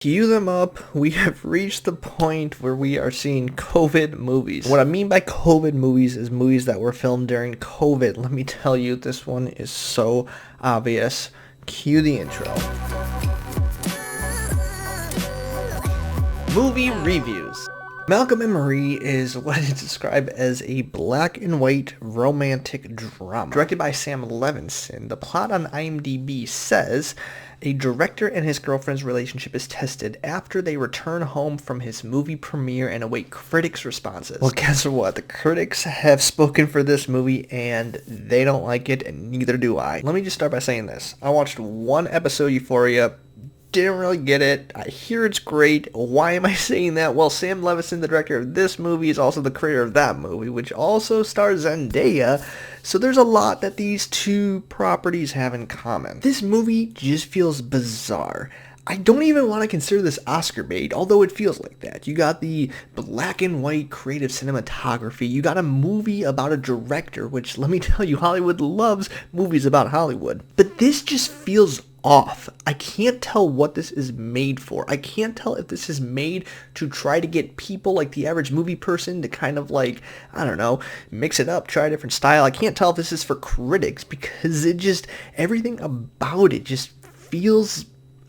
Cue them up. We have reached the point where we are seeing COVID movies. What I mean by COVID movies is movies that were filmed during COVID. Let me tell you, this one is so obvious. Cue the intro. Movie reviews. Malcolm and Marie is what is described as a black and white romantic drama. Directed by Sam Levinson, the plot on IMDb says a director and his girlfriend's relationship is tested after they return home from his movie premiere and await critics' responses. Well, guess what? The critics have spoken for this movie and they don't like it, and neither do I. Let me just start by saying this. I watched one episode of Euphoria. Didn't really get it. I hear it's great. Why am I saying that? Well, Sam Levinson, the director of this movie, is also the creator of that movie, which also stars Zendaya. So there's a lot that these two properties have in common. This movie just feels bizarre. I don't even want to consider this Oscar bait, although it feels like that. You got the black and white creative cinematography. You got a movie about a director, which, let me tell you, Hollywood loves movies about Hollywood. But this just feels off. I can't tell what this is made for. I can't tell if this is made to try to get people like the average movie person to kind of like, I don't know, mix it up, try a different style. I can't tell if this is for critics because it just, everything about it just feels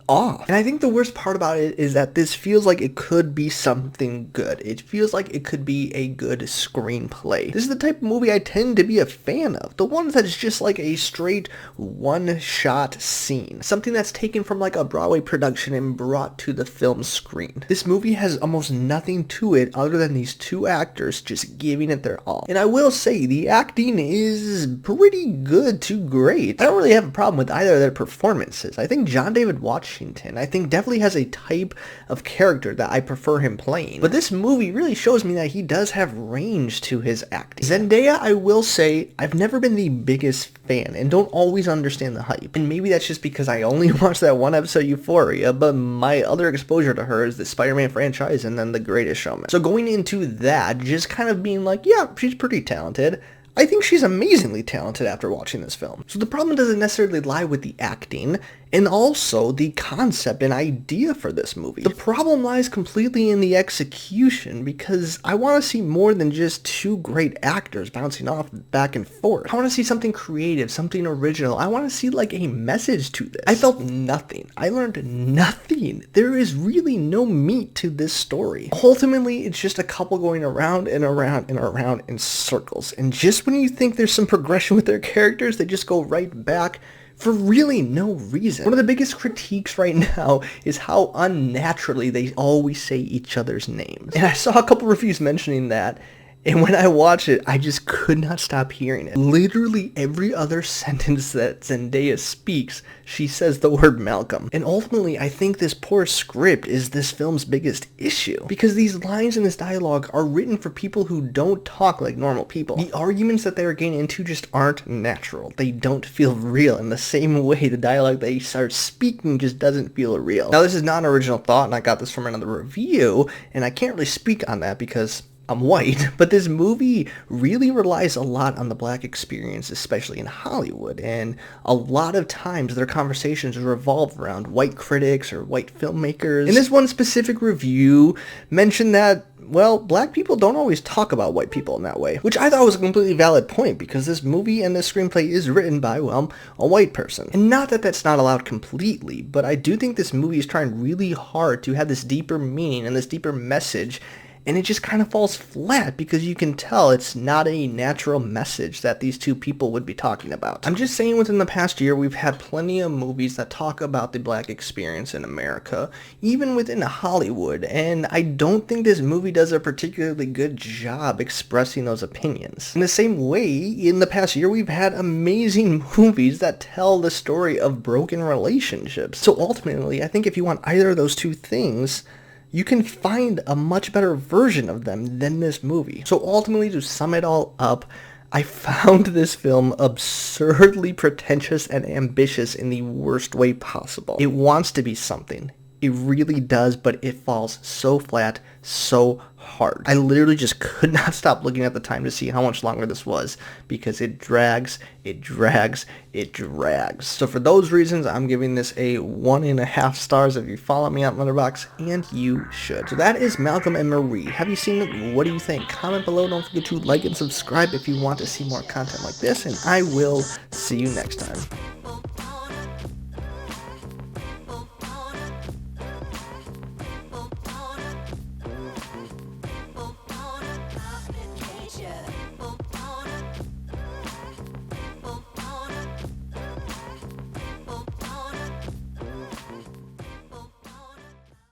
off. And I think the worst part about it is that this feels like it could be something good. It feels like it could be a good screenplay. This is the type of movie I tend to be a fan of. The ones that is just like a straight one-shot scene. Something that's taken from like a Broadway production and brought to the film screen. This movie has almost nothing to it other than these two actors just giving it their all. And I will say, the acting is pretty good to great. I don't really have a problem with either of their performances. I think John David Washington, I think, definitely has a type of character that I prefer him playing. But this movie really shows me that he does have range to his acting. Zendaya, I will say, I've never been the biggest fan and don't always understand the hype. And maybe that's just because I only watched that one episode of Euphoria, but my other exposure to her is the Spider-Man franchise and then The Greatest Showman. So going into that, just kind of being like, yeah, she's pretty talented. I think she's amazingly talented after watching this film. So the problem doesn't necessarily lie with the acting, and also the concept and idea for this movie. The problem lies completely in the execution, because I want to see more than just two great actors bouncing off back and forth. I want to see something creative, something original. I want to see like a message to this. I felt nothing. I learned nothing. There is really no meat to this story. Ultimately, it's just a couple going around and around and around in circles. And just when you think there's some progression with their characters, they just go right back for really no reason. One of the biggest critiques right now is how unnaturally they always say each other's names. And I saw a couple reviews mentioning that, and when I watched it, I just could not stop hearing it. Literally every other sentence that Zendaya speaks, she says the word Malcolm. And ultimately, I think this poor script is this film's biggest issue. Because these lines in this dialogue are written for people who don't talk like normal people. The arguments that they are getting into just aren't natural. They don't feel real. In the same way, the dialogue they start speaking just doesn't feel real. Now, this is not an original thought, and I got this from another review, and I can't really speak on that because I'm white, but this movie really relies a lot on the black experience, especially in Hollywood, and a lot of times their conversations revolve around white critics or white filmmakers. And this one specific review mentioned that, well, black people don't always talk about white people in that way, which I thought was a completely valid point, because this movie and this screenplay is written by, well, a white person. And not that that's not allowed completely, but I do think this movie is trying really hard to have this deeper meaning and this deeper message, and it just kind of falls flat because you can tell it's not a natural message that these two people would be talking about. I'm just saying, within the past year, we've had plenty of movies that talk about the black experience in America, even within Hollywood, and I don't think this movie does a particularly good job expressing those opinions. In the same way, in the past year, we've had amazing movies that tell the story of broken relationships. So ultimately, I think if you want either of those two things, you can find a much better version of them than this movie. So ultimately, to sum it all up, I found this film absurdly pretentious and ambitious in the worst way possible. It wants to be something. It really does, but it falls so flat, so hard. I literally just could not stop looking at the time to see how much longer this was, because it drags, it drags, it drags. So for those reasons, I'm giving this a 1.5 stars if you follow me on Letterboxd, and you should. So that is Malcolm and Marie. Have you seen it? What do you think? Comment below. Don't forget to like and subscribe if you want to see more content like this, and I will see you next time.